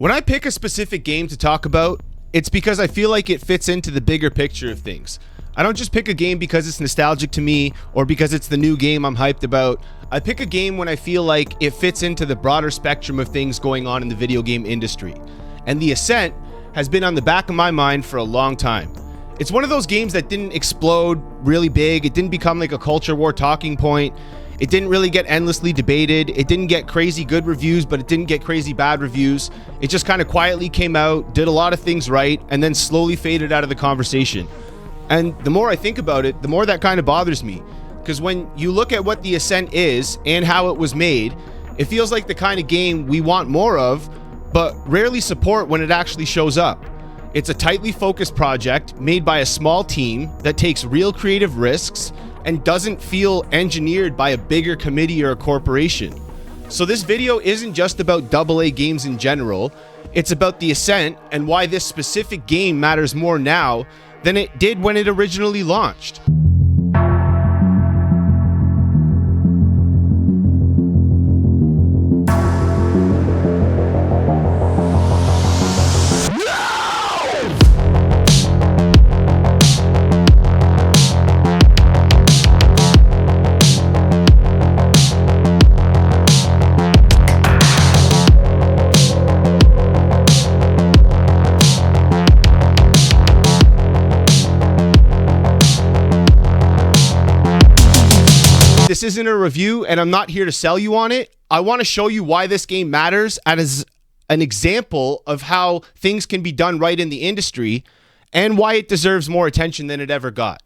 When I pick a specific game to talk about, it's because I feel like it fits into the bigger picture of things. I don't just pick a game because it's nostalgic to me or because it's the new game I'm hyped about. I pick a game when I feel like it fits into the broader spectrum of things going on in the video game industry. And the Ascent has been on the back of my mind for a long time. It's one of those games that didn't explode really big. It didn't become like a culture war talking point. It didn't really get endlessly debated. It didn't get crazy good reviews, but it didn't get crazy bad reviews. It just kind of quietly came out, did a lot of things right, and then slowly faded out of the conversation. And the more I think about it, the more that kind of bothers me. Because when you look at what the Ascent is and how it was made, it feels like the kind of game we want more of, but rarely support when it actually shows up. It's a tightly focused project made by a small team that takes real creative risks and doesn't feel engineered by a bigger committee or a corporation. So this video isn't just about AA games in general, it's about the Ascent and why this specific game matters more now than it did when it originally launched. This isn't a review, and I'm not here to sell you on it. I want to show you why this game matters as an example of how things can be done right in the industry and why it deserves more attention than it ever got.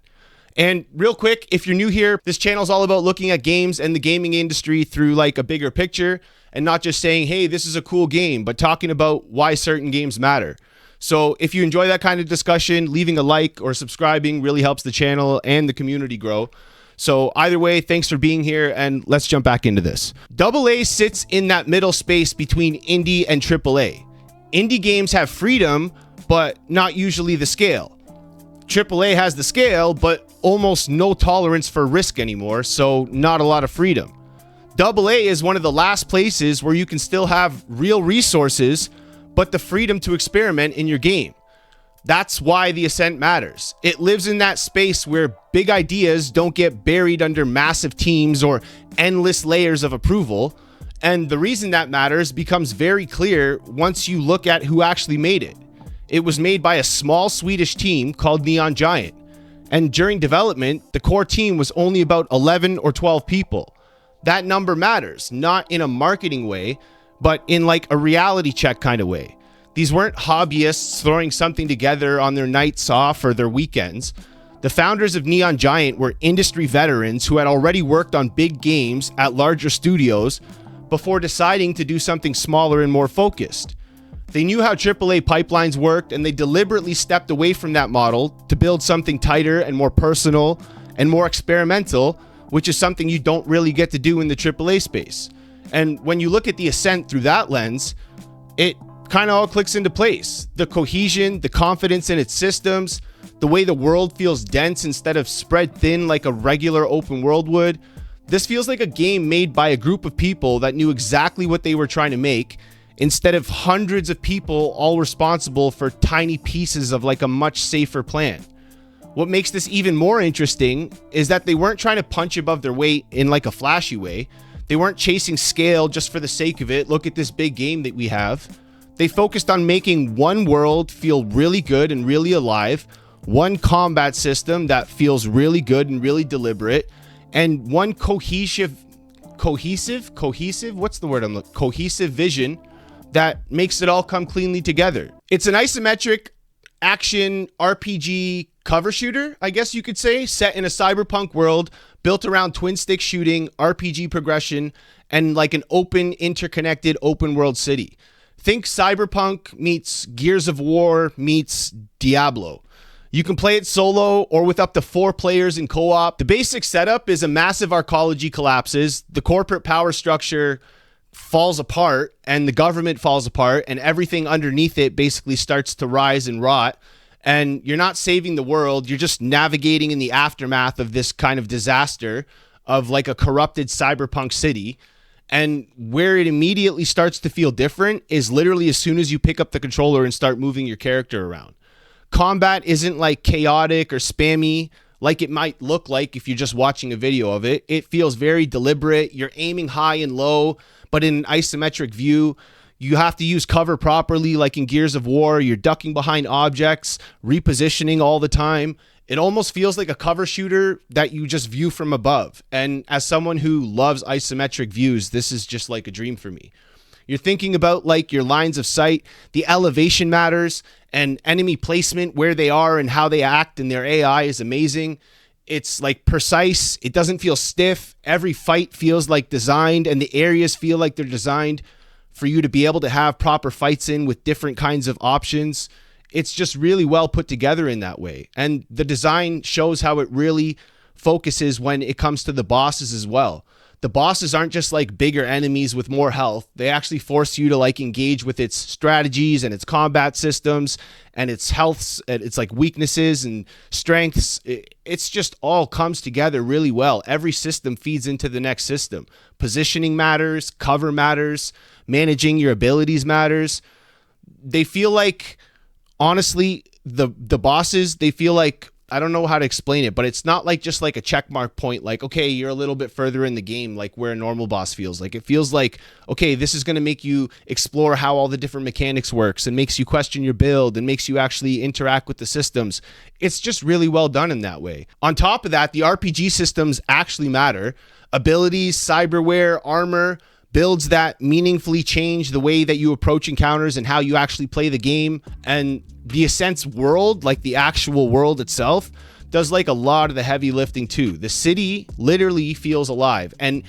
And real quick, if you're new here, this channel is all about looking at games and the gaming industry through like a bigger picture and not just saying, hey, this is a cool game, but talking about why certain games matter. So if you enjoy that kind of discussion, leaving a like or subscribing really helps the channel and the community grow. So either way, thanks for being here, and let's jump back into this. AA sits in that middle space between indie and AAA. Indie games have freedom, but not usually the scale. AAA has the scale, but almost no tolerance for risk anymore, so not a lot of freedom. AA is one of the last places where you can still have real resources, but the freedom to experiment in your game. That's why the Ascent matters. It lives in that space where big ideas don't get buried under massive teams or endless layers of approval. And the reason that matters becomes very clear once you look at who actually made it. It was made by a small Swedish team called Neon Giant. And during development, the core team was only about 11 or 12 people. That number matters, not in a marketing way, but in like a reality check kind of way. These weren't hobbyists throwing something together on their nights off or their weekends. The founders of Neon Giant were industry veterans who had already worked on big games at larger studios before deciding to do something smaller and more focused. They knew how AAA pipelines worked, and they deliberately stepped away from that model to build something tighter and more personal and more experimental, which is something you don't really get to do in the AAA space. And when you look at the Ascent through that lens, it kind of all clicks into place. The cohesion, the confidence in its systems, the way the world feels dense instead of spread thin like a regular open world would. This feels like a game made by a group of people that knew exactly what they were trying to make, instead of hundreds of people all responsible for tiny pieces of like a much safer plan. What makes this even more interesting is that they weren't trying to punch above their weight in like a flashy way. They weren't chasing scale just for the sake of it. Look at this big game that we have. They focused on making one world feel really good and really alive, one combat system that feels really good and really deliberate, and one cohesive vision that makes it all come cleanly together. It's an isometric action RPG cover shooter, I guess you could say, set in a cyberpunk world built around twin stick shooting, RPG progression, and like an open, interconnected open world city. Think Cyberpunk meets Gears of War meets Diablo. You can play it solo or with up to 4 players in co-op. The basic setup is a massive arcology collapses, the corporate power structure falls apart, and the government falls apart, and everything underneath it basically starts to rise and rot. And you're not saving the world, you're just navigating in the aftermath of this kind of disaster of like a corrupted cyberpunk city. And where it immediately starts to feel different is literally as soon as you pick up the controller and start moving your character around. Combat isn't like chaotic or spammy like it might look like if you're just watching a video of it. It feels very deliberate. You're aiming high and low, but in an isometric view. You have to use cover properly, like in Gears of War. You're ducking behind objects, repositioning all the time. It almost feels like a cover shooter that you just view from above. And as someone who loves isometric views, this is just like a dream for me. You're thinking about like your lines of sight, the elevation matters, and enemy placement, where they are and how they act, and their AI is amazing. It's like precise. It doesn't feel stiff. Every fight feels like designed, and the areas feel like they're designed for you to be able to have proper fights in with different kinds of options. It's just really well put together in that way. And the design shows how it really focuses when it comes to the bosses as well. The bosses aren't just like bigger enemies with more health. They actually force you to like engage with its strategies and its combat systems and its healths and its like weaknesses and strengths. It's just all comes together really well. Every system feeds into the next system. Positioning matters, cover matters, managing your abilities matters. They feel like, honestly, the bosses, they feel like, I don't know how to explain it, but it's not like just like a check mark point, like, okay, you're a little bit further in the game, like where a normal boss feels. Like it feels like, okay, this is going to make you explore how all the different mechanics works and makes you question your build and makes you actually interact with the systems. It's just really well done in that way. On top of that, the RPG systems actually matter. Abilities, cyberware, armor, builds that meaningfully change the way that you approach encounters and how you actually play the game. And the Ascent's world, like the actual world itself, does like a lot of the heavy lifting too. The city literally feels alive. And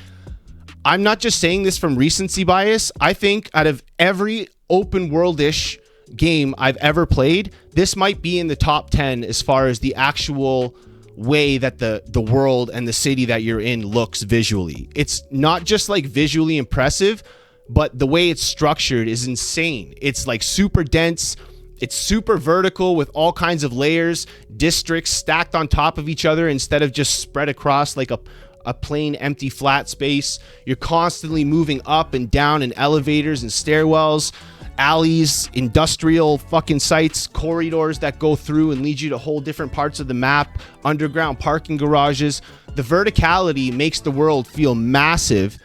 I'm not just saying this from recency bias. I think out of every open world-ish game I've ever played, this might be in the top 10 as far as the actual way that the world and the city that you're in looks visually. It's not just like visually impressive, but the way it's structured is insane. It's like super dense. It's super vertical with all kinds of layers, districts stacked on top of each other instead of just spread across like a plain empty flat space. You're constantly moving up and down in elevators and stairwells, alleys, industrial fucking sites, corridors that go through and lead you to whole different parts of the map, underground parking garages. The verticality makes the world feel massive,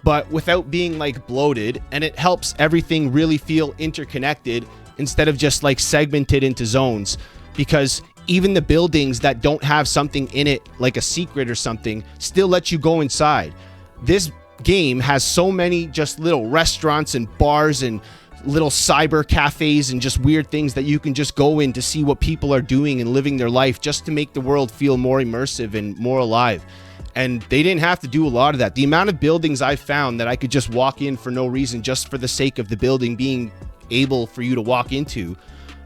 but without being like bloated, and it helps everything really feel interconnected instead of just like segmented into zones, because even the buildings that don't have something in it, like a secret or something, still let you go inside. This game has so many just little restaurants and bars and little cyber cafes and just weird things that you can just go in to see what people are doing and living their life, just to make the world feel more immersive and more alive. And they didn't have to do a lot of that. The amount of buildings I found that I could just walk in for no reason, just for the sake of the building being able for you to walk into,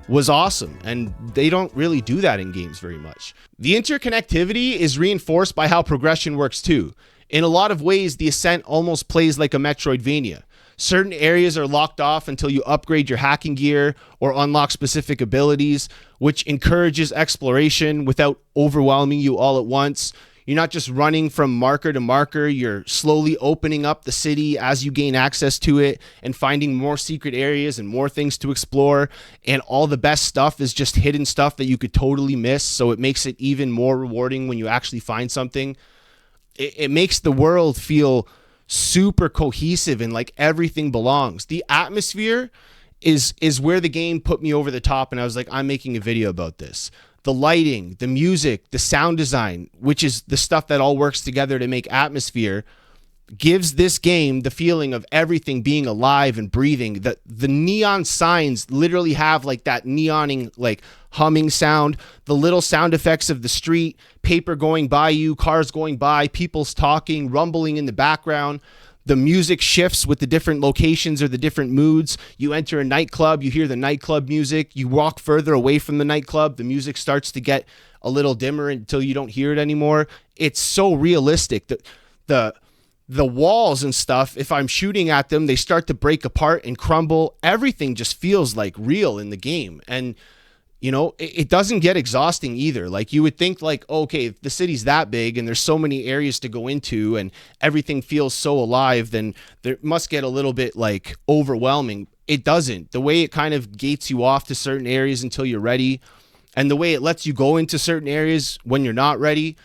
was awesome. And they don't really do that in games very much. The interconnectivity is reinforced by how progression works too. In a lot of ways, the Ascent almost plays like a Metroidvania. Certain areas are locked off until you upgrade your hacking gear or unlock specific abilities, which encourages exploration without overwhelming you all at once. You're not just running from marker to marker. You're slowly opening up the city as you gain access to it and finding more secret areas and more things to explore. And all the best stuff is just hidden stuff that you could totally miss. So it makes it even more rewarding when you actually find something. It makes the world feel super cohesive and like everything belongs. The atmosphere is where the game put me over the top, and I was like, I'm making a video about this. The lighting, the music, the sound design, which is the stuff that all works together to make atmosphere, gives this game the feeling of everything being alive and breathing. The neon signs literally have like that neoning, like humming sound, the little sound effects of the street, paper going by you, cars going by, people's talking, rumbling in the background. The music shifts with the different locations or the different moods. You enter a nightclub, you hear the nightclub music. You walk further away from the nightclub, the music starts to get a little dimmer until you don't hear it anymore. It's so realistic. The walls and stuff, if I'm shooting at them, they start to break apart and crumble. Everything just feels like real in the game. And it doesn't get exhausting either. Like, you would think like, okay, if the city's that big and there's so many areas to go into and everything feels so alive, then there must get a little bit like overwhelming. It doesn't. The way it kind of gates you off to certain areas until you're ready, and the way it lets you go into certain areas when you're not ready,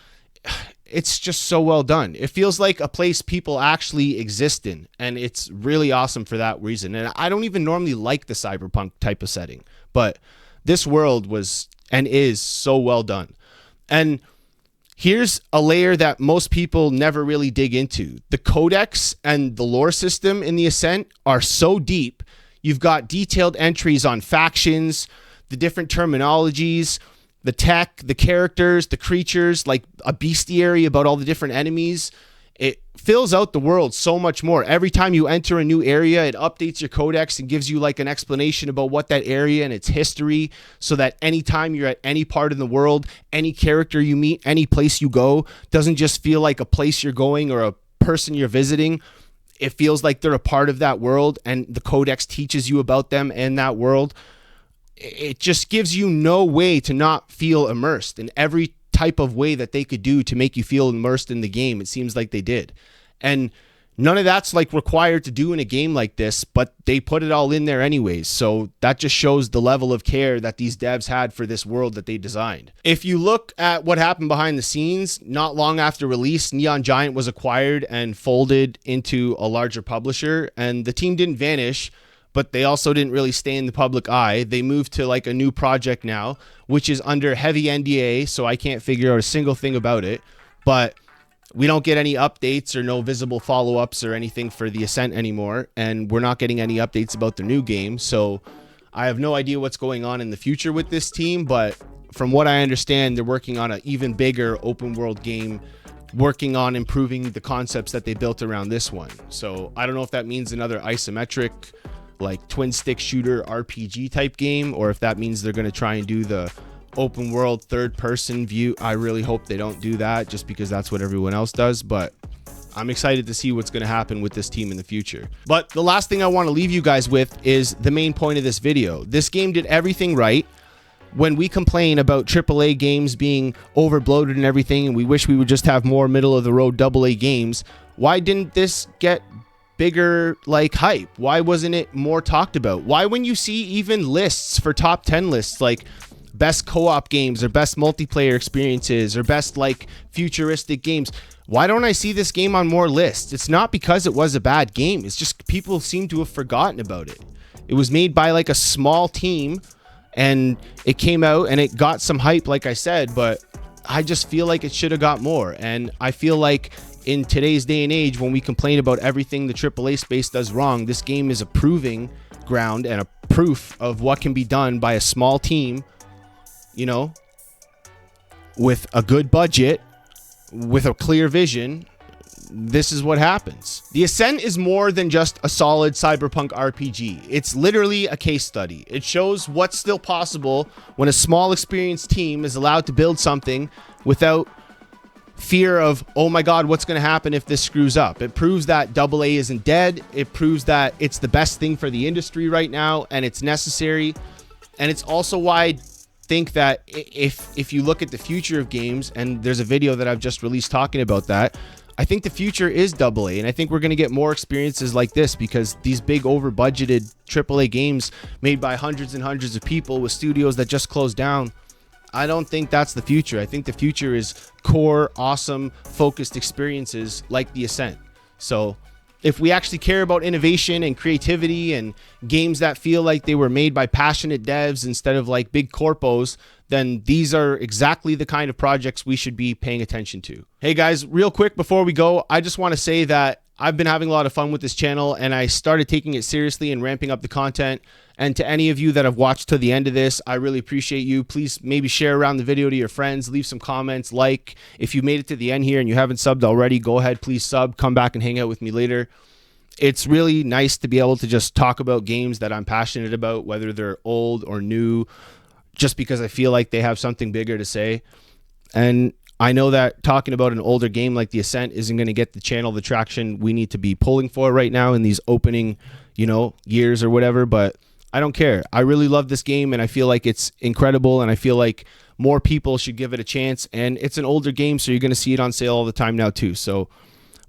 it's just so well done. It feels like a place people actually exist in, and it's really awesome for that reason. And I don't even normally like the cyberpunk type of setting, but this world was and is so well done. And here's a layer that most people never really dig into. The codex and the lore system in the Ascent are so deep. You've got detailed entries on factions, the different terminologies, the tech, the characters, the creatures, like a bestiary about all the different enemies. It fills out the world so much more. Every time you enter a new area, it updates your codex and gives you like an explanation about what that area and its history, so that anytime you're at any part of the world, any character you meet, any place you go, doesn't just feel like a place you're going or a person you're visiting. It feels like they're a part of that world, and the codex teaches you about them and that world. It just gives you no way to not feel immersed in every type of way that they could do to make you feel immersed in the game. It seems like they did. And none of that's like required to do in a game like this, but they put it all in there anyways. So that just shows the level of care that these devs had for this world that they designed. If you look at what happened behind the scenes, not long after release, Neon Giant was acquired and folded into a larger publisher, and the team didn't vanish, but they also didn't really stay in the public eye. They moved to like a new project now, which is under heavy NDA, so I can't figure out a single thing about it. But we don't get any updates or no visible follow-ups or anything for the Ascent anymore, and we're not getting any updates about the new game. So I have no idea what's going on in the future with this team, but from what I understand, they're working on an even bigger open world game, working on improving the concepts that they built around this one. So I don't know if that means another isometric, like twin stick shooter RPG type game, or if that means they're going to try and do the open world third person view. I really hope they don't do that, just because that's what everyone else does, but I'm excited to see what's going to happen with this team in the future. But the last thing I want to leave you guys with is the main point of this video. This game did everything right. When we complain about AAA games being overbloated and everything, and we wish we would just have more middle of the road AA games, why didn't this get bigger like hype? Why wasn't it more talked about? Why, when you see even lists for top 10 lists, like best co-op games or best multiplayer experiences or best like futuristic games, why don't I see this game on more lists? It's not because it was a bad game. It's just people seem to have forgotten about it. It was made by like a small team, and it came out and it got some hype, like I said, but I just feel like it should have got more. And I feel like in today's day and age, when we complain about everything the AAA space does wrong, this game is a proving ground and a proof of what can be done by a small team, with a good budget, with a clear vision. This is what happens. The Ascent is more than just a solid cyberpunk RPG. It's literally a case study. It shows what's still possible when a small, experienced team is allowed to build something without fear of, oh my god, what's going to happen if this screws up. It proves that AA isn't dead. It proves that it's the best thing for the industry right now, and it's necessary. And it's also why I think that if you look at the future of games, and there's a video that I've just released talking about that, I think the future is AA, and I think we're going to get more experiences like this, because these big over-budgeted AAA games made by hundreds and hundreds of people with studios that just closed down, I don't think that's the future. I think the future is core, awesome, focused experiences like the Ascent. So if we actually care about innovation and creativity and games that feel like they were made by passionate devs instead of like big corpos, then these are exactly the kind of projects we should be paying attention to. Hey guys, real quick before we go, I just want to say that I've been having a lot of fun with this channel, and I started taking it seriously and ramping up the content. And to any of you that have watched to the end of this, I really appreciate you. Please maybe share around the video to your friends, leave some comments, like. If you made it to the end here and you haven't subbed already, go ahead, please sub, come back and hang out with me later. It's really nice to be able to just talk about games that I'm passionate about, whether they're old or new, just because I feel like they have something bigger to say. And I know that talking about an older game like the Ascent isn't going to get the channel the traction we need to be pulling for right now in these opening, years or whatever, but I don't care. I really love this game, and I feel like it's incredible, and I feel like more people should give it a chance. And it's an older game, so you're going to see it on sale all the time now too. So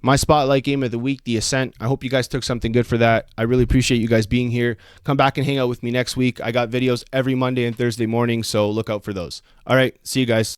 my spotlight game of the week, The Ascent. I hope you guys took something good for that. I really appreciate you guys being here. Come back and hang out with me next week. I got videos every Monday and Thursday morning, so look out for those. All right, see you guys.